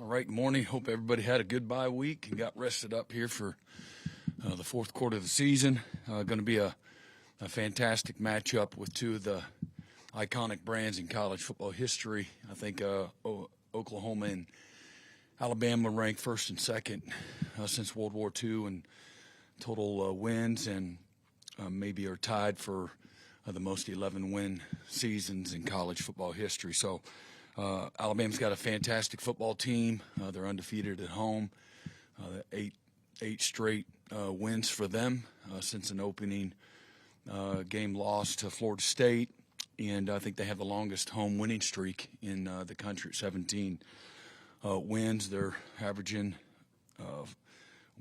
All right, morning. Hope everybody had a good bye week and got rested up here for the fourth quarter of the season. Going to be a fantastic matchup with two of the iconic brands in college football history. I think Oklahoma and Alabama ranked first and second since World War II in total wins, and maybe are tied for the most 11-win seasons in college football history. So Alabama's got a fantastic football team. They're undefeated at home. Eight straight wins for them since an opening game loss to Florida State. And I think they have the longest home winning streak in the country, 17 wins. Their averaging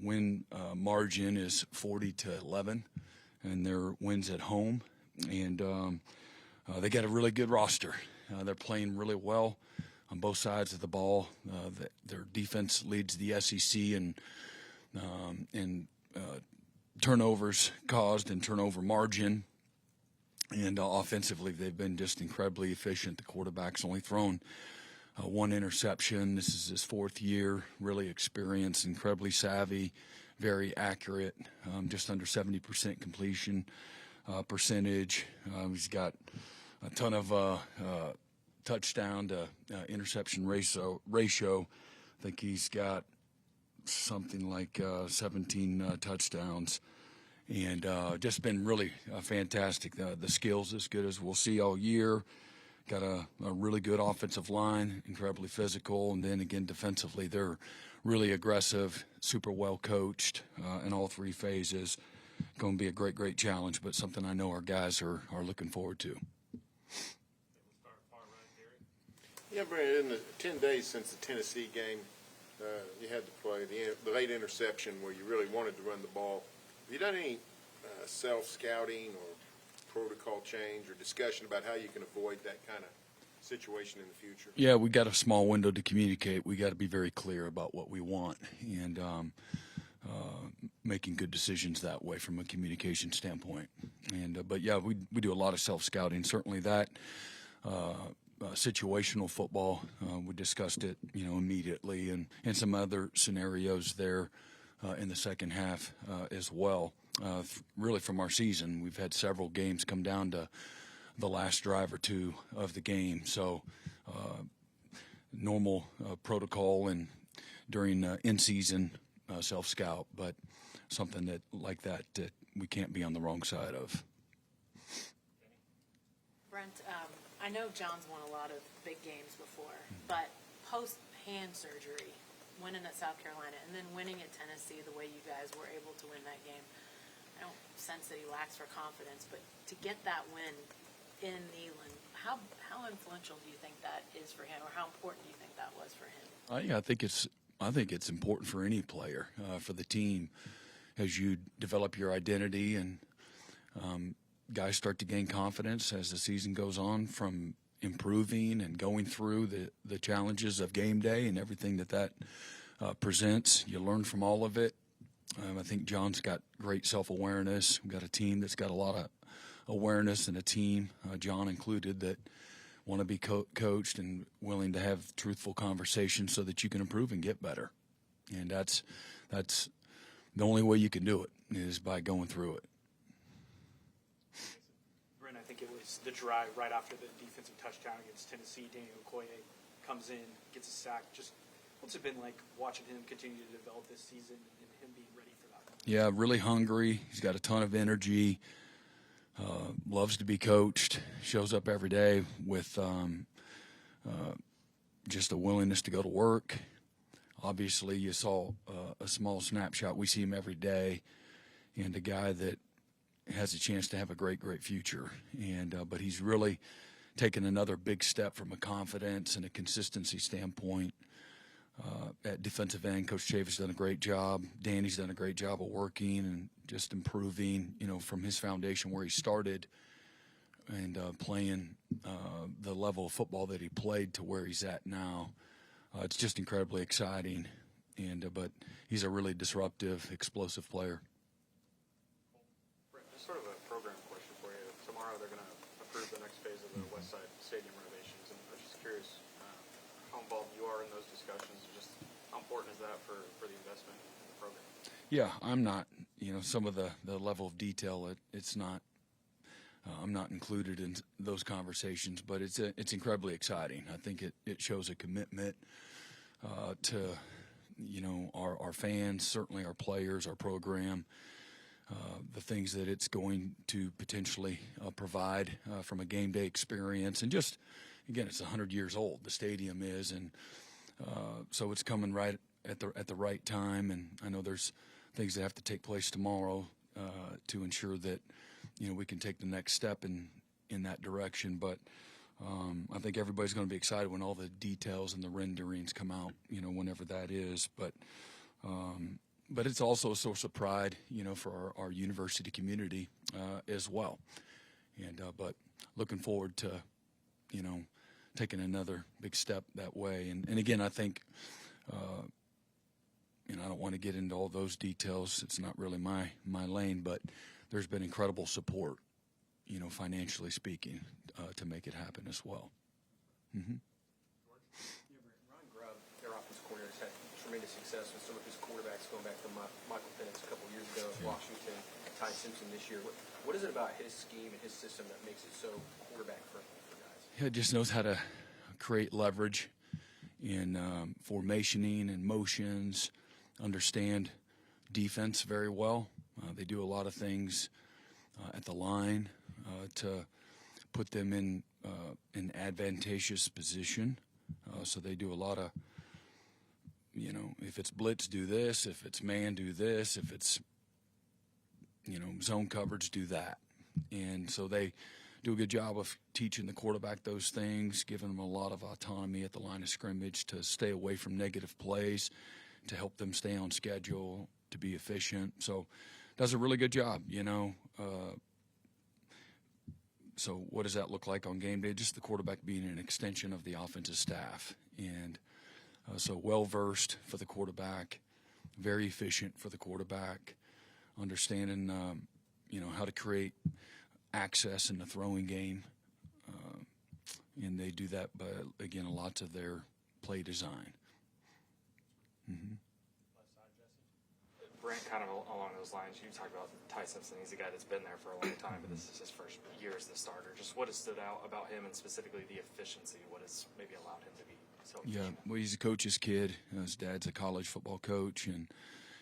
win margin is 40-11, and their wins at home. And they got a really good roster. They're playing really well on both sides of the ball. Their defense leads the SEC in turnovers caused and turnover margin. And offensively, they've been just incredibly efficient. The quarterback's only thrown one interception. This is his fourth year, really experienced, incredibly savvy, very accurate, just under 70% completion percentage. He's got a ton of touchdown to interception ratio. I think he's got something like 17 touchdowns. And just been really fantastic. The skills as good as we'll see all year. Got a really good offensive line, incredibly physical. And then again, defensively, they're really aggressive, super well coached in all three phases. Going to be a great challenge, but something I know our guys are looking forward to. Yeah, Brent, in the 10 days since the Tennessee game, you had to play the late interception where you really wanted to run the ball. Have you done any self-scouting or protocol change or discussion about how you can avoid that kind of situation in the future? Yeah, we got a small window to communicate. We got to be very clear about what we want, and making good decisions that way from a communication standpoint. And but yeah, we do a lot of self-scouting. Certainly that situational football, we discussed it, immediately, and some other scenarios there in the second half as well. Really from our season, we've had several games come down to the last drive or two of the game. So normal protocol and during in-season self-scout, but something that we can't be on the wrong side of. Brent, I know John's won a lot of big games before, but post-hand surgery, winning at South Carolina and then winning at Tennessee the way you guys were able to win that game, I don't sense that he lacks for confidence, but to get that win in Neyland, how influential do you think that is for him, or how important do you think that was for him? Yeah, I think it's important for any player, for the team, as you develop your identity and guys start to gain confidence as the season goes on from improving and going through the challenges of game day and everything that presents. You learn from all of it. I think John's got great self-awareness. We've got a team that's got a lot of awareness, and a team, John included, that want to be coached and willing to have truthful conversations so that you can improve and get better. And that's the only way you can do it is by going through it. Brent, I think it was the drive right after the defensive touchdown against Tennessee. Daniel Okoye comes in, gets a sack. Just what's it been like watching him continue to develop this season and him being ready for that? Yeah, really hungry. He's got a ton of energy. Loves to be coached. Shows up every day with just a willingness to go to work. Obviously, you saw a small snapshot. We see him every day, and a guy that has a chance to have a great future. And but he's really taken another big step from a confidence and a consistency standpoint. At defensive end, Coach Chavis done a great job. Danny's done a great job of working and just improving, from his foundation where he started and playing the level of football that he played to where he's at now. It's just incredibly exciting, but he's a really disruptive, explosive player. Just sort of a program question for you. Tomorrow they're going to approve the next phase of the West Side Stadium renovations, and I was just curious how involved you are in those discussions, just Yeah, I'm not. Some of the level of detail, it's not. I'm not included in those conversations, but it's incredibly exciting. I think it shows a commitment to our fans, certainly our players, our program, the things that it's going to potentially provide from a game day experience, and just again, it's 100 years old. The stadium is, and so it's coming right at the right time. And I know there's things that have to take place tomorrow to ensure that we can take the next step in that direction. But I think everybody's going to be excited when all the details and the renderings come out, whenever that is. But it's also a source of pride, for our university community as well. And but looking forward to, taking another big step that way. And again, I think, I don't want to get into all those details. It's not really my lane, but there's been incredible support, financially speaking, to make it happen as well. Mm-hmm. Ryan Grubb, their offensive coordinator, has had tremendous success with some of his quarterbacks going back to Michael Penix a couple of years ago at Washington, Ty Simpson this year. What is it about his scheme and his system that makes it so quarterback-friendly for guys? Yeah, it just knows how to create leverage in formationing and motions, understand defense very well. They do a lot of things at the line to put them in an advantageous position. So they do a lot of, if it's blitz, do this. If it's man, do this. If it's, zone coverage, do that. And so they do a good job of teaching the quarterback those things, giving them a lot of autonomy at the line of scrimmage to stay away from negative plays, to help them stay on schedule, to be efficient. So does a really good job, So what does that look like on game day? Just the quarterback being an extension of the offensive staff. And so well-versed for the quarterback, very efficient for the quarterback, understanding, how to create access in the throwing game. And they do that by, again, lots of their play design. Mm-hmm. Brent, kind of along those lines, you talked about Ty Simpson. He's a guy that's been there for a long time, but this is his first year as the starter. Just what has stood out about him, and specifically the efficiency? What has maybe allowed him to be so efficient? Yeah, well, he's a coach's kid. His dad's a college football coach, and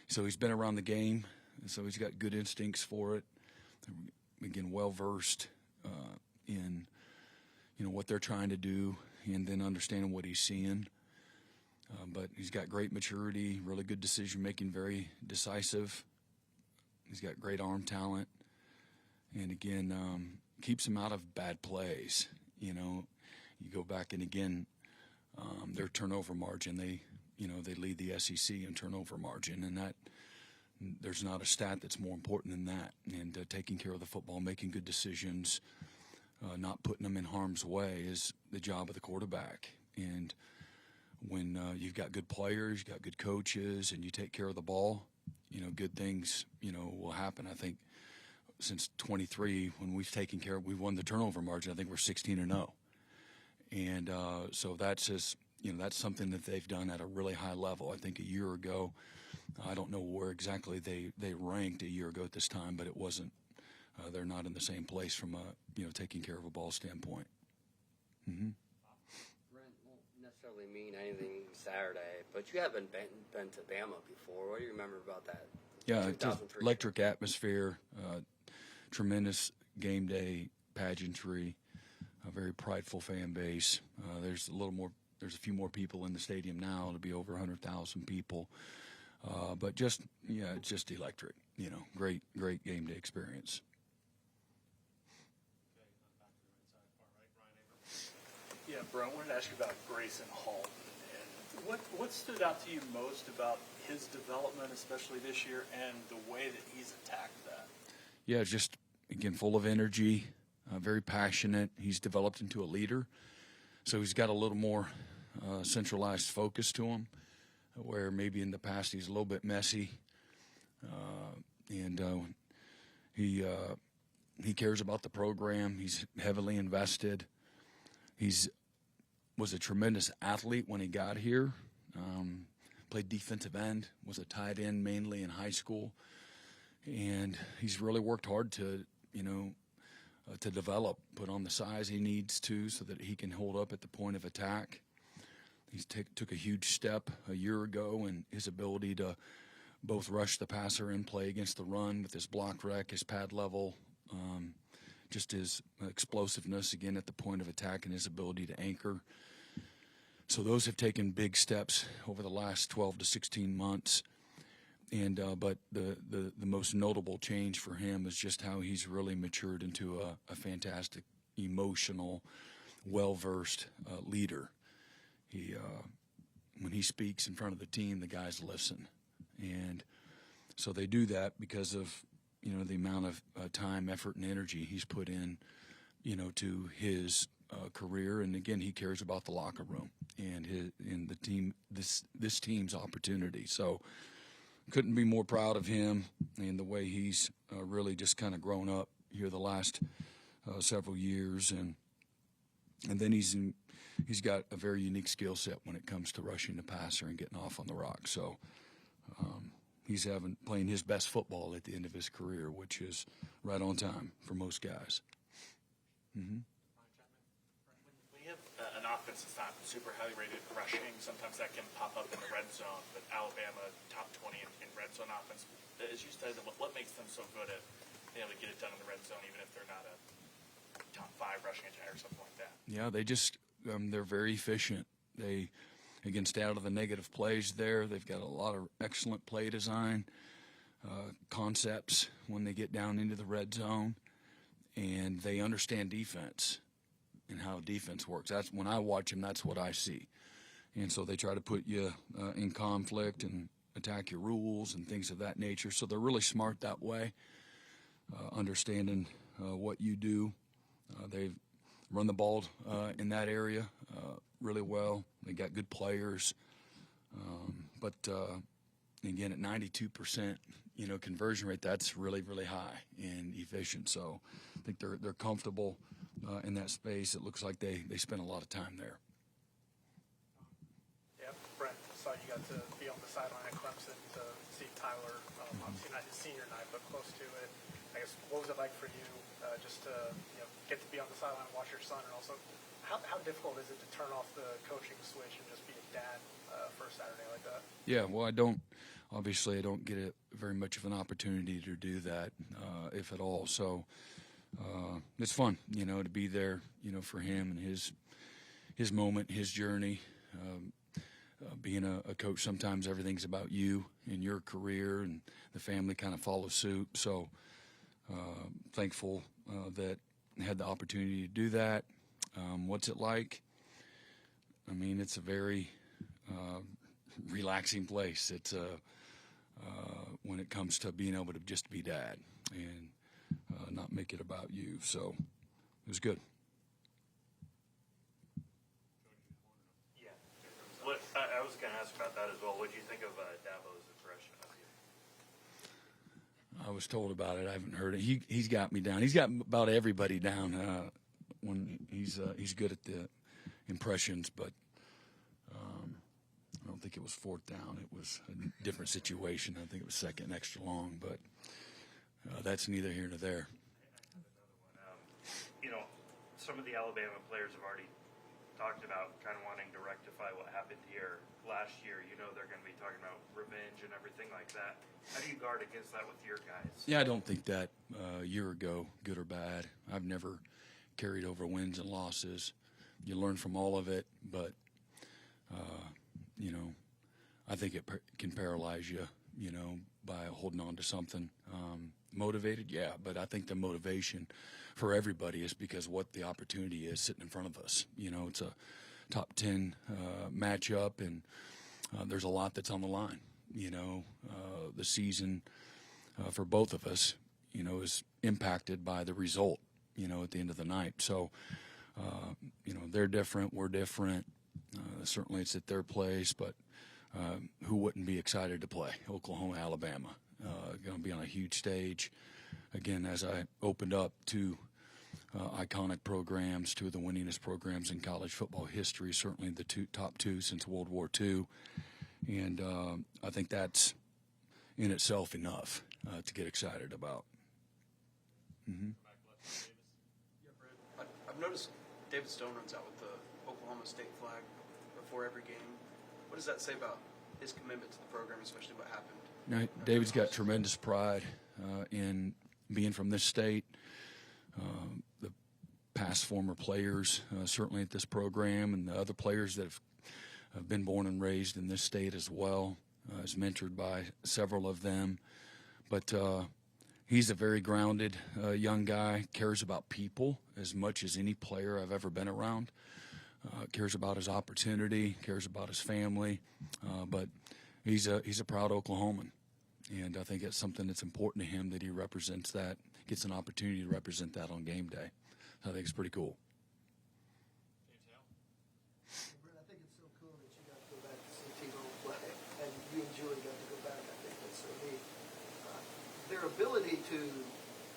so he's been around the game, and so he's got good instincts for it. Again, well-versed in, what they're trying to do, and then understanding what he's seeing. But he's got great maturity, really good decision-making, very decisive. He's got great arm talent. And, again, keeps him out of bad plays. You go back and, again, their turnover margin, they lead the SEC in turnover margin. And that there's not a stat that's more important than that. And taking care of the football, making good decisions, not putting them in harm's way is the job of the quarterback. And when you've got good players, you've got good coaches, and you take care of the ball, good things, will happen. I think since 23, when we've won the turnover margin, I think we're 16-0. And so that's just, that's something that they've done at a really high level. I think a year ago, I don't know where exactly they ranked a year ago at this time, but it wasn't, they're not in the same place from a, taking care of a ball standpoint. Mm-hmm. Necessarily mean anything Saturday, but you haven't been to Bama before. What do you remember about that? Yeah, it's an electric atmosphere, tremendous game day pageantry, a very prideful fan base. There's a few more people in the stadium now. It'll be over 100,000 people. But it's just electric. Great game day experience. Yeah, Brent, I wanted to ask you about Grayson Hall. And what stood out to you most about his development, especially this year, and the way that he's attacked that? Yeah, just, again, full of energy, very passionate. He's developed into a leader. So he's got a little more centralized focus to him, where maybe in the past he's a little bit messy. And he cares about the program. He's heavily invested. He was a tremendous athlete when he got here. played defensive end, was a tight end mainly in high school, and he's really worked hard to, to develop, put on the size he needs to so that he can hold up at the point of attack. He took a huge step a year ago in his ability to both rush the passer and play against the run with his block rec, his pad level, just his explosiveness again at the point of attack and his ability to anchor. So those have taken big steps over the last 12 to 16 months. And but the most notable change for him is just how he's really matured into a fantastic, emotional, well-versed leader. He when he speaks in front of the team, the guys listen, and so they do that because of the amount of time, effort, and energy he's put in, to his career. And again, he cares about the locker room and the team, this team's opportunity. So couldn't be more proud of him and the way he's really just kind of grown up here the last several years, and then he's got a very unique skill set when it comes to rushing the passer and getting off on the rock. So he's playing his best football at the end of his career, which is right on time for most guys. Mm-hmm. When you have an offense that's not super highly rated rushing, sometimes that can pop up in the red zone. But Alabama, top 20 in red zone offense. As you said, what makes them so good at being able to get it done in the red zone, even if they're not a top 5 rushing attack or something like that? Yeah, they just they're very efficient. They, again, stay out of the negative plays there. They've got a lot of excellent play design concepts when they get down into the red zone, and they understand defense and how defense works. That's when I watch them, that's what I see. And so they try to put you in conflict and attack your rules and things of that nature. So they're really smart that way, understanding what you do. They've run the ball in that area really well. They got good players. But again, at 92%, conversion rate, that's really, really high and efficient. So I think they're comfortable in that space. It looks like they spend a lot of time there. Yeah, Brent, saw you got to be on the sideline at Clemson to see Tyler, obviously not his senior night, but close to it. I guess, what was it like for you just to get to be on the sideline and watch your son, and also how difficult is it to turn off the coaching switch and just be a dad for a Saturday like that? Yeah, well, I don't get very much of an opportunity to do that, if at all. So it's fun, to be there, for him and his moment, his journey. Being a coach, sometimes everything's about you and your career, and the family kind of follows suit. So thankful that I had the opportunity to do that. What's it like? I mean, it's a very relaxing place. It's when it comes to being able to just be dad and not make it about you. So it was good. Yeah. What I was going to ask about that as well. What did you think of Dabo's impression of you? I was told about it. I haven't heard it. He's got me down. He's got about everybody down when he's good at the impressions, but I don't think it was fourth down. It was a different situation. I think it was second extra long, but that's neither here nor there. Some of the Alabama players have already talked about kind of wanting to rectify what happened here last year. They're going to be talking about revenge and everything like that. How do you guard against that with your guys? Yeah, I don't think that a year ago, good or bad. I've never carried over wins and losses. You learn from all of it, but I think it can paralyze you, by holding on to something. Motivated, yeah, but I think the motivation for everybody is because what the opportunity is sitting in front of us. It's a top 10 matchup, and there's a lot that's on the line. The season for both of us, is impacted by the result, at the end of the night. So, they're different, we're different. Certainly it's at their place, but who wouldn't be excited to play? Oklahoma, Alabama, going to be on a huge stage. Again, as I opened up, two iconic programs, two of the winningest programs in college football history, certainly the top two since World War II. And I think that's in itself enough to get excited about. Mm-hmm. Yeah, Brent. I've noticed David Stone runs out with the Oklahoma State flag before every game. What does that say about his commitment to the program, especially what happened? Now, David's got tremendous pride in being from this state. The past former players, certainly at this program, and the other players that have been born and raised in this state as well, is mentored by several of them. But he's a very grounded young guy, cares about people as much as any player I've ever been around. Cares about his opportunity, cares about his family, but he's a proud Oklahoman, and I think it's something that's important to him that he represents that, gets an opportunity to represent that on game day. I think it's pretty cool. Brent, I think it's so cool that you got to go back to see T-Bone play, and you and Julie got to go back. I think that's so neat. Their ability to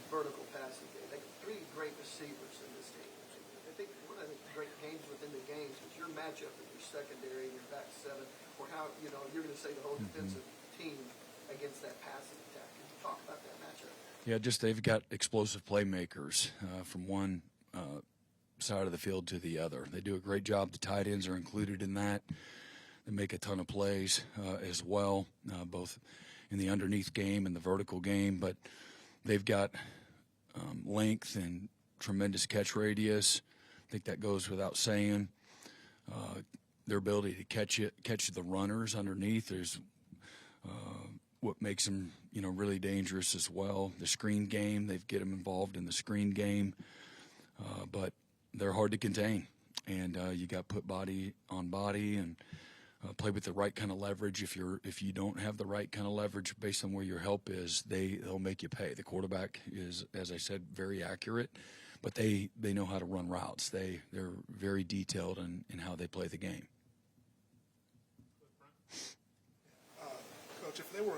vertical passing game. They got three great receivers in this team. I think one of the great games within the games was your matchup with your secondary and your back seven, or how you're going to say the whole defensive team against that passing attack. Can you talk about that matchup? Yeah, just they've got explosive playmakers from one side of the field to the other. They do a great job. The tight ends are included in that. They make a ton of plays as well, both in the underneath game and the vertical game. But they've got length and tremendous catch radius. I think that goes without saying. Their ability to catch the runners underneath is what makes them, really dangerous as well. The screen game, they get them involved in the screen game, but they're hard to contain. And you got to put body on body and play with the right kind of leverage. If you don't have the right kind of leverage based on where your help is, they'll make you pay. The quarterback is, as I said, very accurate, but they know how to run routes. They're very detailed in how they play the game. Coach, if there were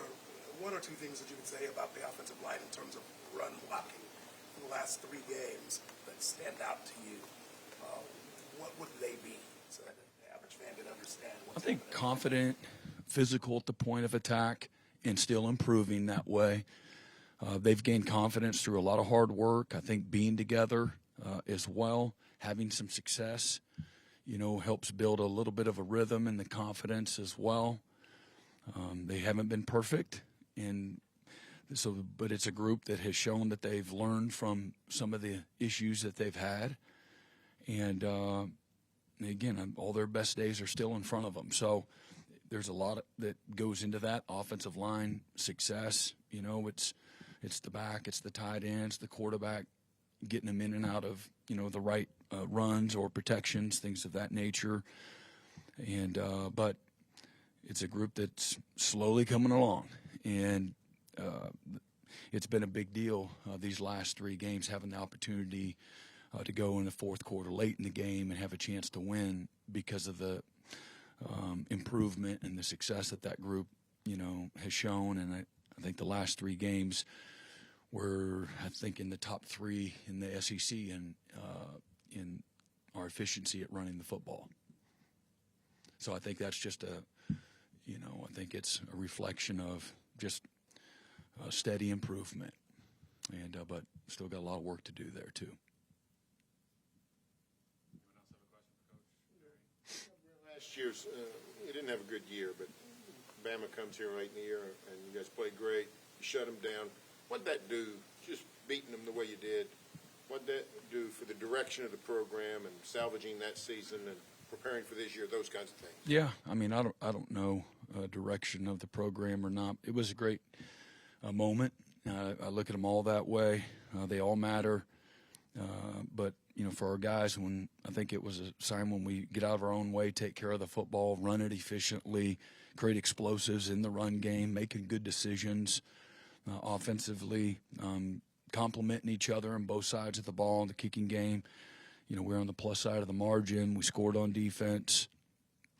one or two things that you could say about the offensive line in terms of run blocking in the last 3 games that stand out to you, what would they be so that the average fan can understand what's I think happening? confident, physical at the point of attack, and still improving that way. They've gained confidence through a lot of hard work. I think being together as well, having some success, helps build a little bit of a rhythm and the confidence as well. They haven't been perfect, but it's a group that has shown that they've learned from some of the issues that they've had. And again, all their best days are still in front of them. So there's a lot that goes into that offensive line success. It's the back, it's the tight ends, the quarterback, getting them in and out of the right runs or protections, things of that nature. And but it's a group that's slowly coming along, and it's been a big deal these last 3 games, having the opportunity to go in the fourth quarter late in the game and have a chance to win because of the improvement and the success that group, has shown. And I think the last 3 games were, in the top 3 in the SEC in our efficiency at running the football. So I think that's just I think it's a reflection of just steady improvement, and but still got a lot of work to do there too. Last year's, you didn't have a good year, but Bama comes here late in the year, and you guys played great. You shut them down. What'd that do, just beating them the way you did? What'd that do for the direction of the program and salvaging that season and preparing for this year, those kinds of things? Yeah, I don't know direction of the program or not. It was a great moment. I look at them all that way. They all matter. But for our guys, I think it was a sign when we get out of our own way, take care of the football, run it efficiently, create explosives in the run game, making good decisions offensively, complementing each other on both sides of the ball in the kicking game. We're on the plus side of the margin. We scored on defense,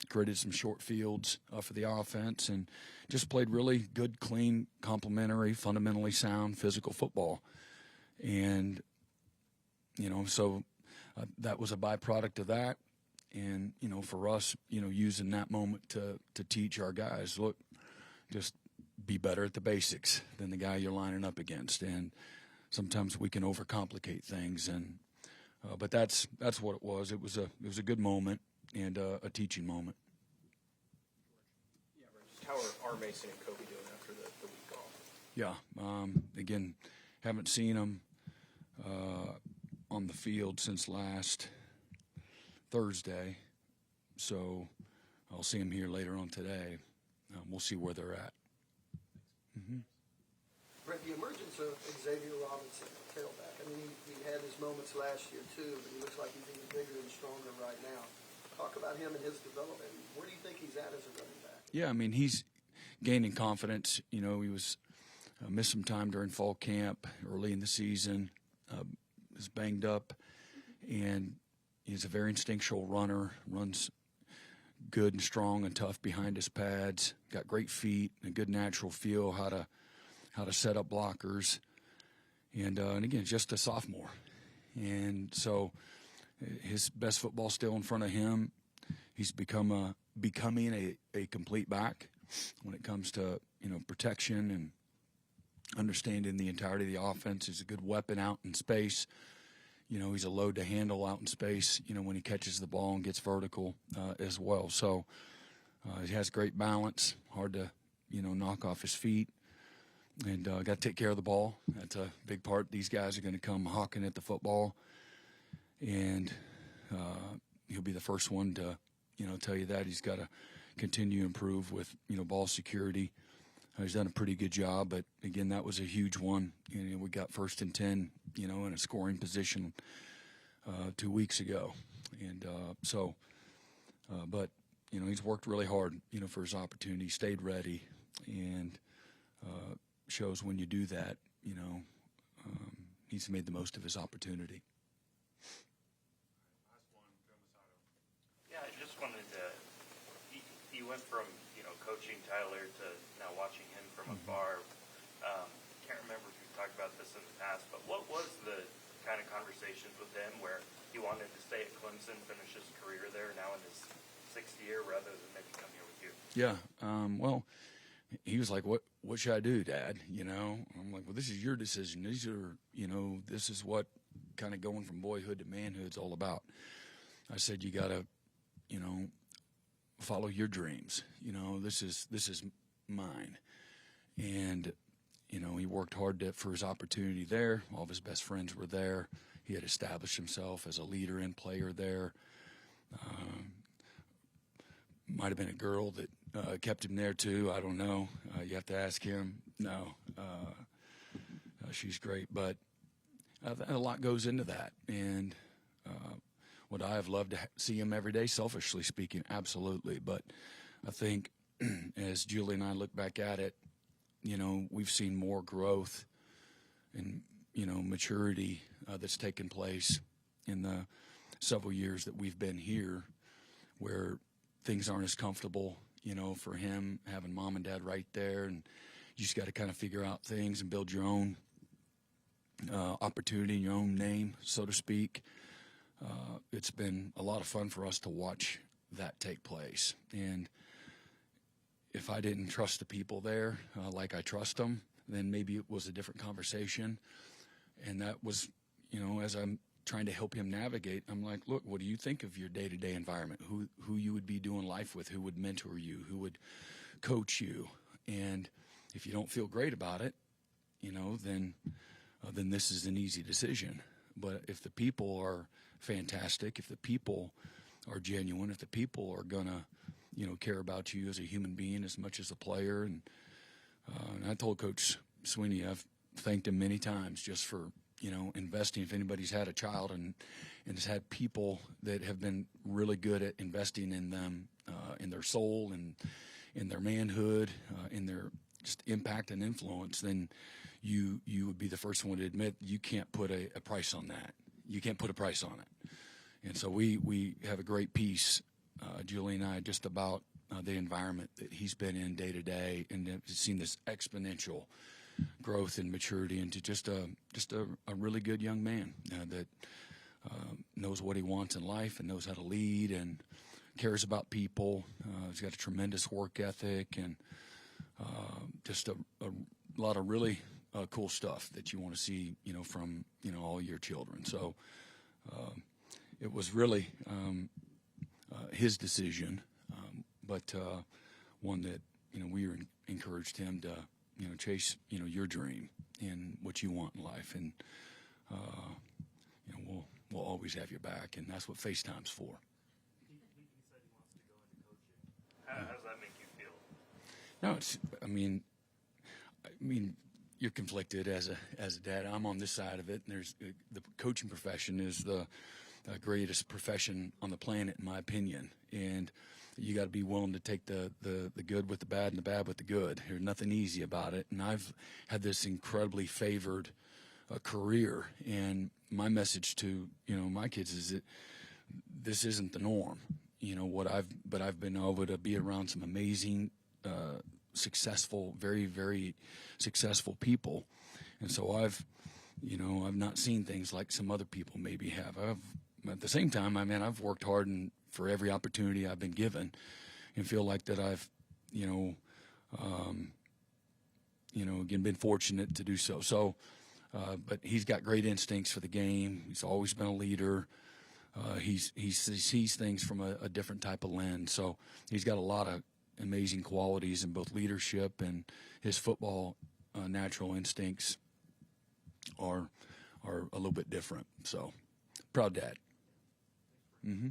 created some short fields for the offense, and just played really good, clean, complementary, fundamentally sound physical football. And, so that was a byproduct of that. And, for us, using that moment to teach our guys, look, just be better at the basics than the guy you're lining up against. And sometimes we can overcomplicate things. And but that's what it was. It was a good moment and a teaching moment. Yeah, just how are Mason and Kobe doing after the week off? Yeah. Again, haven't seen them on the field since last Thursday, so I'll see them here later on today. We'll see where they're at. Mm-hmm. Brent, the emergence of Xavier Robinson, tailback. I mean, he had his moments last year too, but he looks like he's even bigger and stronger right now. Talk about him and his development. Where do you think he's at as a running back? Yeah, I mean, he's gaining confidence. He was missed some time during fall camp early in the season, was banged up, and he's a very instinctual runner, runs good and strong and tough behind his pads, got great feet, and a good natural feel how to set up blockers. And again, just a sophomore. And so his best football still in front of him. He's becoming a complete back when it comes to, protection and understanding the entirety of the offense. He's a good weapon out in space. He's a load to handle out in space, when he catches the ball and gets vertical as well. So he has great balance, hard to, knock off his feet. And got to take care of the ball. That's a big part. These guys are going to come hawking at the football. And he'll be the first one to, tell you that. He's got to continue to improve with, ball security. He's done a pretty good job, but again, that was a huge one. We got 1st and 10, in a scoring position 2 weeks ago, and but he's worked really hard, for his opportunity, stayed ready, and shows when you do that, he's made the most of his opportunity. Yeah, I just wanted to. You went from coaching Tyler to now watching him from afar. Can't remember if you've talked about this in the past, but what was the kind of conversations with him where he wanted to stay at Clemson, finish his career there, now in his 6th year, rather than maybe come here with you? Yeah. Well, he was like, "What should I do, Dad?" I'm like, "Well, this is your decision. These are, this is what kind of going from boyhood to manhood's all about." I said, "You got to, follow your dreams. This is mine." And he worked hard for his opportunity there. All of his best friends were there. He had established himself as a leader and player there. Might have been a girl that kept him there too. I don't know. You have to ask him. No, she's great, but a lot goes into that. And would I have loved to see him every day? Selfishly speaking, absolutely. But I think as Julie and I look back at it, we've seen more growth and, maturity that's taken place in the several years that we've been here, where things aren't as comfortable, for him having mom and dad right there. And you just got to kind of figure out things and build your own opportunity, your own name, so to speak. It's been a lot of fun for us to watch that take place. And if I didn't trust the people there like I trust them, then maybe it was a different conversation. And that was, as I'm trying to help him navigate, I'm like, look, what do you think of your day-to-day environment? Who you would be doing life with? Who would mentor you? Who would coach you? And if you don't feel great about it, then this is an easy decision. But if the people are fantastic, if the people are genuine, if the people are gonna, care about you as a human being as much as a player, and I told Coach Sweeney, I've thanked him many times just for investing. If anybody's had a child and has had people that have been really good at investing in them, in their soul and in their manhood, in their just impact and influence, then you would be the first one to admit you can't put a price on that. You can't put a price on it. And so we have a great piece, Julie and I, just about the environment that he's been in day to day, and have seen this exponential growth and maturity into just a really good young man that knows what he wants in life and knows how to lead and cares about people. He's got a tremendous work ethic and just a lot of really cool stuff that you want to see, from, all your children. So it was really his decision, but one that, we encouraged him to, chase, your dream and what you want in life. And, we'll always have your back, and that's what FaceTime's for. He said he wants to go into coaching. How does that make you feel? No, I mean, you're conflicted as a dad. I'm on this side of it, and there's the coaching profession is the greatest profession on the planet, in my opinion. And you got to be willing to take the good with the bad and the bad with the good. There's nothing easy about it. And I've had this incredibly favored career, and my message to my kids is that this isn't the norm. But I've been able to be around some amazing, successful, very, very successful people, and so I've not seen things like some other people maybe have. At the same time, I've worked hard for every opportunity I've been given, and feel like that I've, again, been fortunate to do so. So, but he's got great instincts for the game. He's always been a leader. He sees things from a different type of lens. So he's got a lot of amazing qualities in both leadership, and his football natural instincts are a little bit different. So proud dad. Mm-hmm.